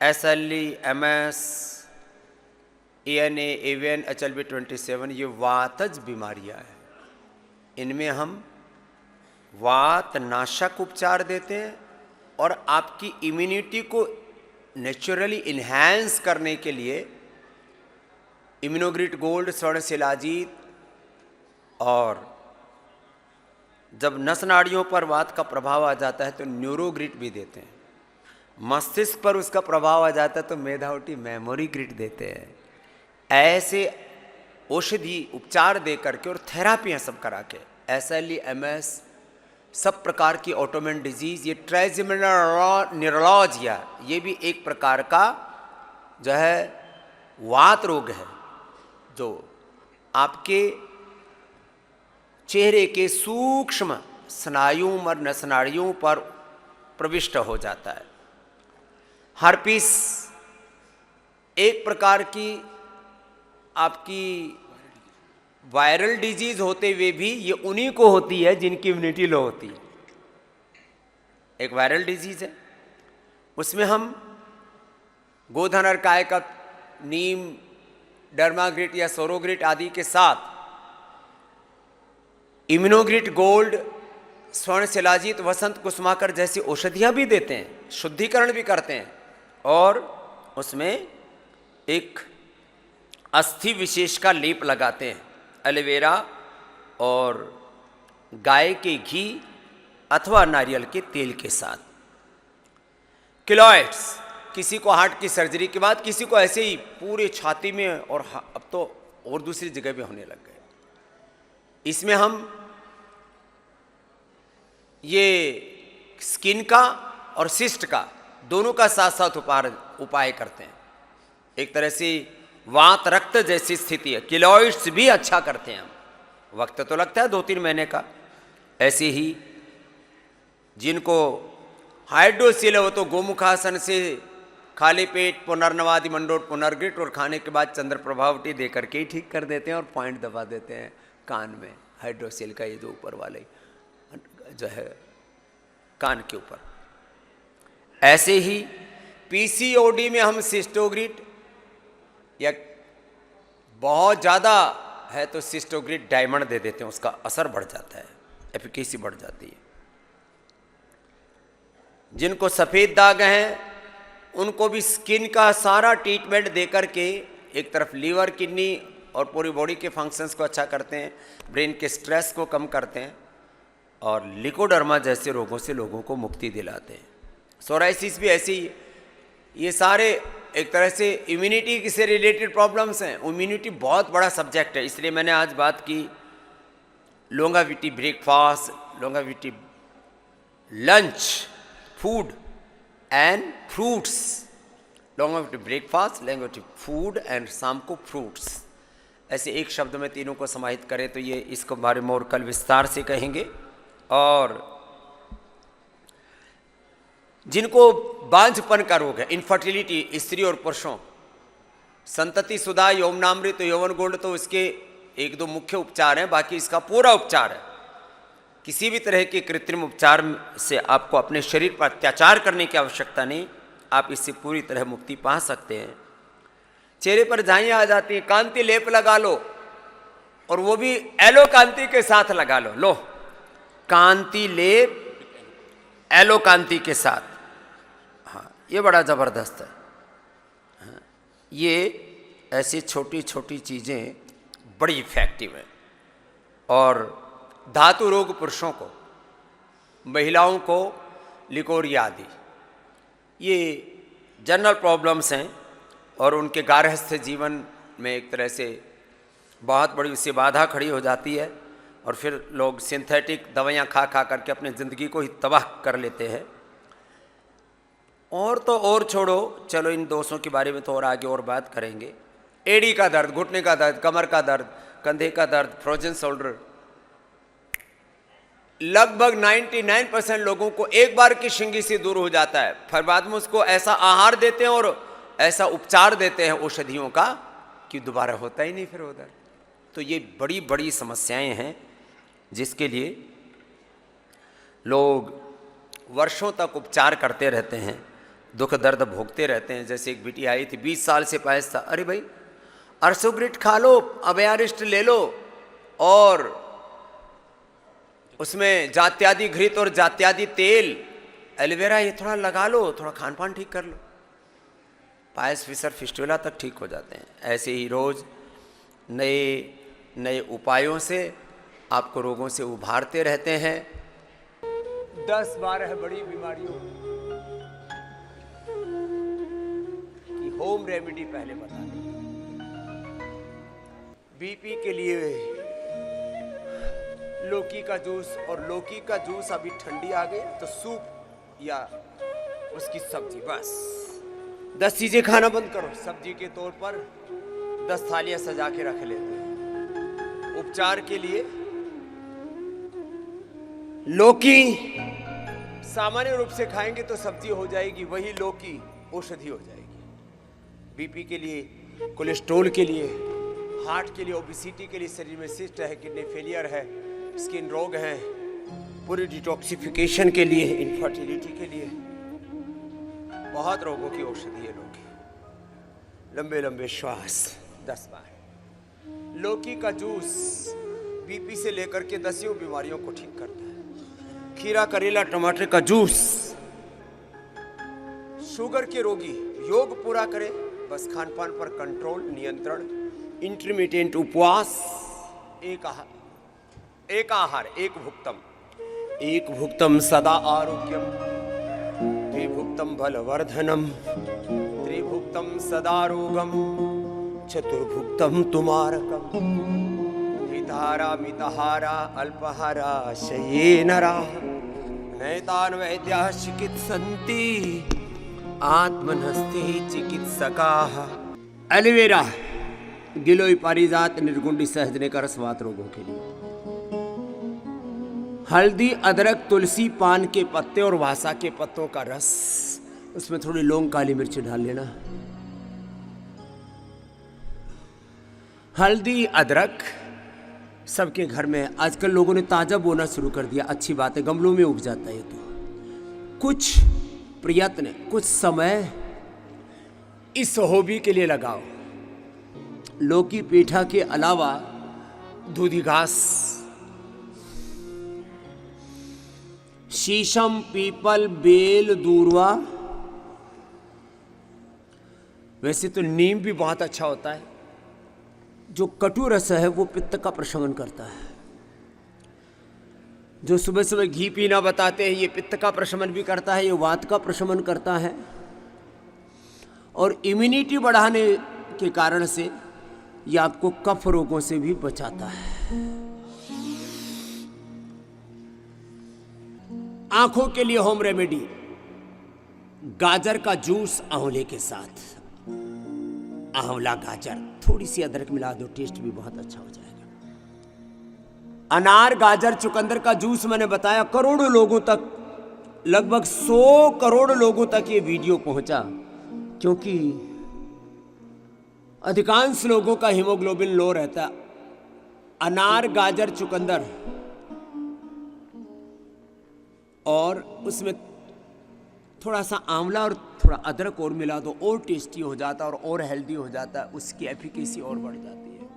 SLE, MS, ANA, AVN, HLB27 ये वातज बीमारियां हैं। इनमें हम वात नाशक उपचार देते हैं और आपकी इम्यूनिटी को नेचुरली इन्हांस करने के लिए इम्यूनोग्रिड गोल्ड, स्वर्ण शिलाजीत, और जब नस नाड़ियों पर वात का प्रभाव आ जाता है तो न्यूरोग्रिड भी देते हैं। मस्तिष्क पर उसका प्रभाव आ जाता है तो मेधावटी मेमोरी ग्रिड देते हैं। ऐसे औषधि उपचार दे करके और थेरापियाँ सब करा के SLE, MS, सब प्रकार की ऑटोमेन डिजीज, ये ट्राइजेमिनल न्यूरोलॉजिया, ये भी एक प्रकार का जो है वात रोग है जो आपके चेहरे के सूक्ष्म स्नायुओं और नसनाड़ियों पर प्रविष्ट हो जाता है। हर्पीस एक प्रकार की आपकी वायरल डिजीज होते हुए भी ये उन्हीं को होती है जिनकी इम्यूनिटी लो होती है। एक वायरल डिजीज है, उसमें हम गोधन अर्काय का नीम, डर्माग्रिट या सोरोग्रिट आदि के साथ इम्यूनोग्रिट गोल्ड, स्वर्ण शिलाजीत, वसंत कुसुमाकर जैसी औषधियाँ भी देते हैं, शुद्धिकरण भी करते हैं, और उसमें एक अस्थि विशेष का लेप लगाते हैं एलोवेरा और गाय के घी अथवा नारियल के तेल के साथ। किलॉइड्स, किसी को हार्ट की सर्जरी के बाद, किसी को ऐसे ही पूरे छाती में, और अब तो और दूसरी जगह भी होने लग गए। इसमें हम ये स्किन का और सिस्ट का दोनों का साथ साथ उपाय करते हैं। एक तरह से वात रक्त जैसी स्थिति है, किलॉइड्स भी अच्छा करते हैं हम। वक्त तो लगता है 2-3 महीने का। ऐसे ही जिनको हाइड्रोसील है वो तो गोमुखासन से खाली पेट पुनर्नवादि मंडोट पुनर्ग्रिट और खाने के बाद चंद्र प्रभावटी दे करके ही ठीक कर देते हैं और पॉइंट दबा देते हैं कान में, हाइड्रोसील का ये जो ऊपर वाले जो है कान के ऊपर। ऐसे ही PCOD में हम सिस्टोग्रिट, या बहुत ज़्यादा है तो सिस्टोग्रिट डायमंड दे देते हैं, उसका असर बढ़ जाता है, एफिकेसी बढ़ जाती है। जिनको सफ़ेद दाग हैं उनको भी स्किन का सारा ट्रीटमेंट दे करके एक तरफ लीवर, किडनी और पूरी बॉडी के फंक्शंस को अच्छा करते हैं, ब्रेन के स्ट्रेस को कम करते हैं, और लिकोडर्मा जैसे रोगों से लोगों को मुक्ति दिलाते हैं। सोराइसिस भी ऐसी ही है। ये सारे एक तरह से इम्यूनिटी से रिलेटेड प्रॉब्लम्स हैं। इम्यूनिटी बहुत बड़ा सब्जेक्ट है, इसलिए मैंने आज बात की longevity breakfast, longevity lunch, food and fruits, longevity breakfast, longevity food and शाम को फ्रूट्स। ऐसे एक शब्द में तीनों को समाहित करें तो ये इसको बारे में और कल विस्तार से कहेंगे। और जिनको बांझपन का रोग है, इनफर्टिलिटी, स्त्री और पुरुषों, संतति सुधा, यौवनामृत, यौवन गोल्ड, तो इसके 1-2 मुख्य उपचार हैं, बाकी इसका पूरा उपचार है। किसी भी तरह के कृत्रिम उपचार से आपको अपने शरीर पर अत्याचार करने की आवश्यकता नहीं, आप इससे पूरी तरह मुक्ति पा सकते हैं। चेहरे पर झाइयाँ आ जाती है, कांति लेप लगा लो, और वो भी एलो कांति के साथ लगा लो। लो, कांति लेप एलो कांति के साथ, हाँ, ये बड़ा ज़बरदस्त है। हाँ, ये ऐसी छोटी छोटी चीज़ें बड़ी इफेक्टिव हैं। और धातु रोग पुरुषों को, महिलाओं को लिकोरिया आदि, ये जनरल प्रॉब्लम्स हैं, और उनके गारहस्थ्य जीवन में एक तरह से बहुत बड़ी उससे बाधा खड़ी हो जाती है, और फिर लोग सिंथेटिक दवाइयाँ खा खा करके अपनी ज़िंदगी को ही तबाह कर लेते हैं। और तो और छोड़ो, चलो इन दोषों के बारे में तो और आगे और बात करेंगे। एड़ी का दर्द, घुटने का दर्द, कमर का दर्द, कंधे का दर्द, फ्रोजन शोल्डर, लगभग 99% लोगों को एक बार की शिंगी से दूर हो जाता है। फिर बाद में उसको ऐसा आहार देते हैं और ऐसा उपचार देते हैं औषधियों का कि दोबारा होता ही नहीं फिर उधर। तो ये बड़ी बड़ी समस्याएं हैं जिसके लिए लोग वर्षों तक उपचार करते रहते हैं। दुख दर्द भोगते रहते हैं। जैसे एक बेटी आई थी 20 साल से पायस था, अरे भाई अरसोग्रिट खा लो, अभयारिष्ट ले लो और उसमें जात्यादि घृत और जात्यादि तेल एलोवेरा ये थोड़ा लगा लो, थोड़ा खान पान ठीक कर लो, पायस फिसर फिस्टुला तक ठीक हो जाते हैं। ऐसे ही रोज नए नए उपायों से आपको रोगों से उभारते रहते हैं। 10-12 बड़ी बीमारियों की होम रेमेडी पहले बता दें। बीपी के लिए लौकी का जूस, और लौकी का जूस अभी ठंडी आ गई तो सूप या उसकी सब्जी, बस 10 चीजें खाना बंद करो, सब्जी के तौर पर 10 थालियां सजा के रख लेते हैं। उपचार के लिए लौकी सामान्य रूप से खाएंगे तो सब्जी हो जाएगी, वही लौकी औषधि हो जाएगी। बीपी के लिए, कोलेस्ट्रॉल के लिए, हार्ट के लिए, ओबेसिटी के लिए, शरीर में सिस्ट है, किडनी फेलियर है, स्किन रोग है, पूरी डिटॉक्सिफिकेशन के लिए, इनफर्टिलिटी के लिए, बहुत रोगों की औषधि है लौकी। लंबे लंबे श्वास 10 बार। लौकी का जूस बीपी से लेकर के 10 बीमारियों को ठीक करता है। खीरा, करेला, टमाटर का जूस। शुगर के रोगी योग पूरा करें, बस खान पान पर कंट्रोल, नियंत्रण, इंटरमिटेंट उपवास, एक आहार, एक भुक्तम सदा आरोग्यम, द्विभुक्तम बलवर्धनम, त्रिभुक्तम सदा रोगम, चतुर्भुक्तम तुमारकम, हिताहारा मिताहारा अल्पहारा शयेनरा, नैतान वैद्याः चिकित्सन्ति आत्मनस्ते चिकित्सकाः। एलोवेरा, गिलोय पारिजात, निर्गुंडी सहजने का रस वात रोगों के लिए। हल्दी, अदरक, तुलसी, पान के पत्ते और वासा के पत्तों का रस, उसमें थोड़ी लौंग, काली मिर्च डाल लेना। हल्दी, अदरक सबके घर में आजकल लोगों ने ताजा बोना शुरू कर दिया, अच्छी बात है, गमलों में उग जाता है। तो कुछ प्रयत्न, कुछ समय इस हॉबी के लिए लगाओ। लौकी, पेठा के अलावा दूधी घास, शीशम, पीपल, बेल, दूर्वा, वैसे तो नीम भी बहुत अच्छा होता है। जो कटु रस है वो पित्त का प्रशमन करता है। जो सुबह सुबह घी पीना बताते हैं, ये पित्त का प्रशमन भी करता है, ये वात का प्रशमन करता है, और इम्यूनिटी बढ़ाने के कारण से ये आपको कफ रोगों से भी बचाता है। आंखों के लिए होम रेमेडी, गाजर का जूस आंवले के साथ, आंवला गाजर, थोड़ी सी अदरक मिला दो, टेस्ट भी बहुत अच्छा हो जाएगा। अनार, गाजर, चुकंदर का जूस मैंने बताया, करोड़ों लोगों तक, लगभग 100 करोड़ लोगों तक ये वीडियो पहुंचा, क्योंकि अधिकांश लोगों का हीमोग्लोबिन लो रहता है। अनार, गाजर, चुकंदर और उसमें थोड़ा सा आंवला और थोड़ा अदरक और मिला दो, और टेस्टी हो जाता है और हेल्दी हो जाता है, उसकी एफिकेसी और बढ़ जाती है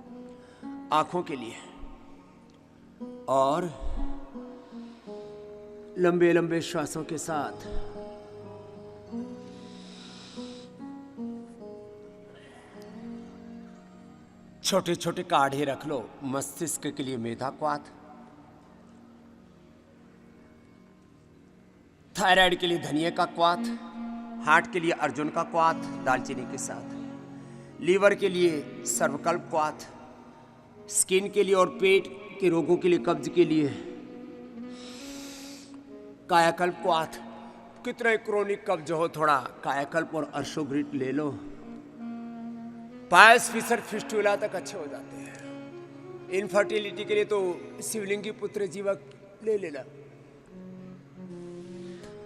आंखों के लिए। और लंबे लंबे श्वासों के साथ छोटे छोटे काढ़े रख लो। मस्तिष्क के लिए मेधा क्वाथ, थायराइड के लिए धनिया का क्वाथ, हार्ट के लिए अर्जुन का क्वाथ दालचीनी के साथ, लीवर के लिए सर्वकल्प क्वाथ, स्किन के लिए और पेट के रोगों के लिए, कब्ज के लिए कायाकल्प क्वाथ। कितना क्रोनिक कब्ज हो, थोड़ा कायाकल्प और अर्शोग्रिट ले लो, पायस फिसर फिस्टुला तक अच्छे हो जाते हैं। इनफर्टिलिटी के लिए तो शिवलिंगी पुत्र जीवक ले लेना,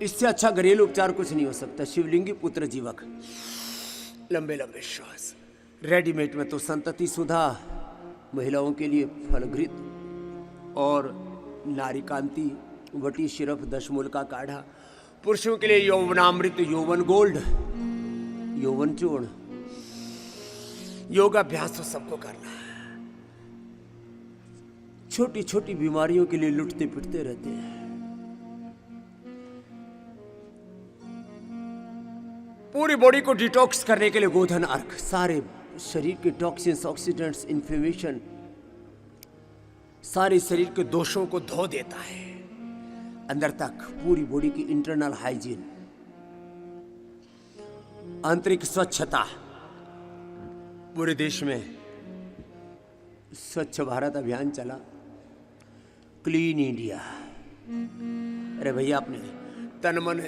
इससे अच्छा घरेलू उपचार कुछ नहीं हो सकता। शिवलिंगी पुत्र जीवक, लंबे लंबे श्वास। रेडीमेड में तो संतति सुधा, महिलाओं के लिए फलघृत और नारी कांति, वटी सिरफ, दशमूल का काढ़ा, पुरुषों के लिए यौवनामृत, यौवन गोल्ड, यौवन चूर्ण। योगाभ्यास तो सबको करना है। छोटी छोटी बीमारियों के लिए लुटते पिटते रहते हैं। पूरी बॉडी को डिटॉक्स करने के लिए गोधन अर्क सारे शरीर के टॉक्सिन्स, ऑक्सीडेंट्स, इन्फ्लेमेशन, सारे शरीर के दोषों को धो देता है अंदर तक। पूरी बॉडी की इंटरनल हाइजीन, आंतरिक स्वच्छता। पूरे देश में स्वच्छ भारत अभियान चला, क्लीन इंडिया। अरे भैया, अपने तन मन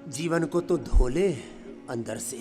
जीवन को तो धो ले अंदर से।